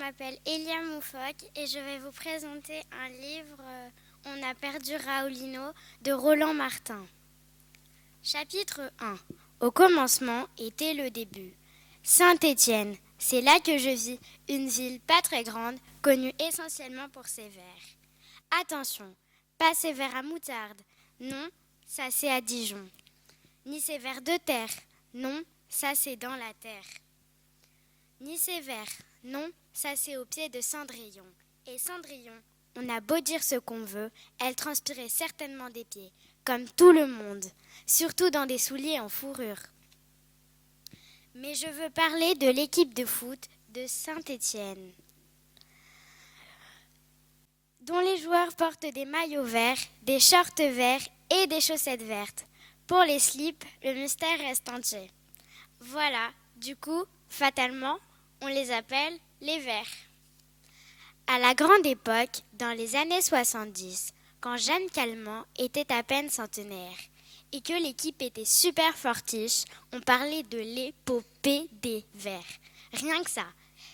m'appelle Elia Moufok et je vais vous présenter un livre On a perdu Raoulino de Roland Martin. Chapitre 1. Au commencement était le début. Saint-Étienne, c'est là que je vis, une ville pas très grande, connue essentiellement pour ses vers. Attention, pas ses vers à moutarde, non, ça c'est à Dijon. Ni ses vers de terre, non, ça c'est dans la terre. Ni ses vers, non, ça c'est au pied de Cendrillon. Et Cendrillon, on a beau dire ce qu'on veut, elle transpirait certainement des pieds, comme tout le monde, surtout dans des souliers en fourrure. Mais je veux parler de l'équipe de foot de Saint-Étienne, dont les joueurs portent des maillots verts, des shorts verts et des chaussettes vertes. Pour les slips, le mystère reste entier. Voilà, du coup, fatalement, on les appelle les Verts. À la grande époque, dans les années 70, quand Jeanne Calment était à peine centenaire et que l'équipe était super fortiche, on parlait de l'épopée des Verts. Rien que ça.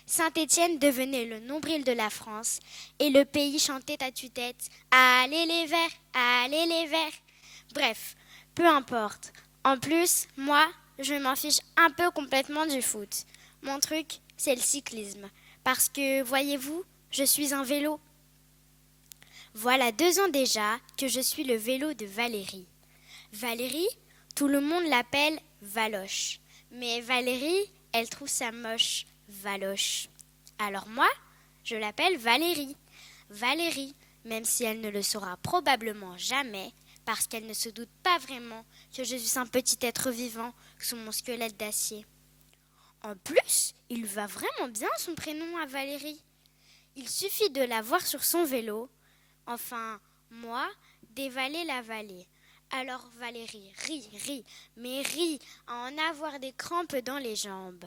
Saint-Étienne devenait le nombril de la France et le pays chantait à tue-tête « Allez les Verts, allez les Verts !» Bref, peu importe. En plus, moi, je m'en fiche un peu complètement du foot. Mon truc, c'est le cyclisme. Parce que, voyez-vous, je suis un vélo. Voilà 2 ans déjà que je suis le vélo de Valérie. Valérie, tout le monde l'appelle Valoche. Mais Valérie, elle trouve ça moche, Valoche. Alors moi, je l'appelle Valérie. Valérie, même si elle ne le saura probablement jamais, parce qu'elle ne se doute pas vraiment que je suis un petit être vivant sous mon squelette d'acier. En plus, il va vraiment bien son prénom à Valérie. Il suffit de la voir sur son vélo, enfin, moi, dévaler la vallée. Alors Valérie rit, mais rit à en avoir des crampes dans les jambes.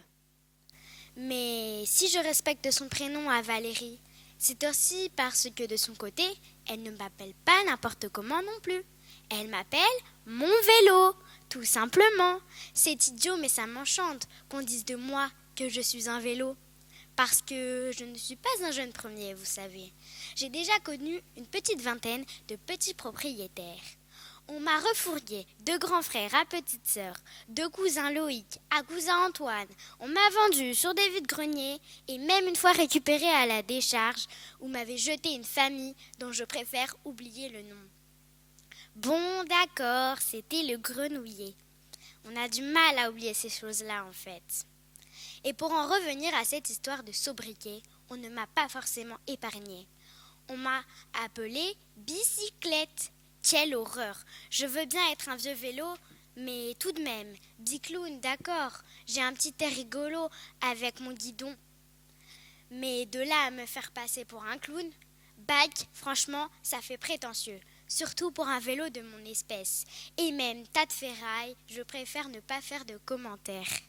Mais si je respecte son prénom à Valérie, c'est aussi parce que de son côté, elle ne m'appelle pas n'importe comment non plus. Elle m'appelle mon vélo, tout simplement. C'est idiot, mais ça m'enchante qu'on dise de moi que je suis un vélo. Parce que je ne suis pas un jeune premier, vous savez. J'ai déjà connu une petite vingtaine de petits propriétaires. On m'a refourgué de grands frères à petites sœurs, de cousins Loïc à cousin Antoine. On m'a vendu sur des vides-greniers et même une fois récupéré à la décharge où m'avait jeté une famille dont je préfère oublier le nom. Bon, d'accord, c'était le grenouiller. On a du mal à oublier ces choses-là en fait. Et pour en revenir à cette histoire de sobriquet, on ne m'a pas forcément épargnée. On m'a appelée bicyclette. Quelle horreur! Je veux bien être un vieux vélo, mais tout de même, bicloun, d'accord, j'ai un petit air rigolo avec mon guidon. Mais de là à me faire passer pour un clown, bac, franchement, ça fait prétentieux. Surtout pour un vélo de mon espèce. Et même tas de ferraille, je préfère ne pas faire de commentaires.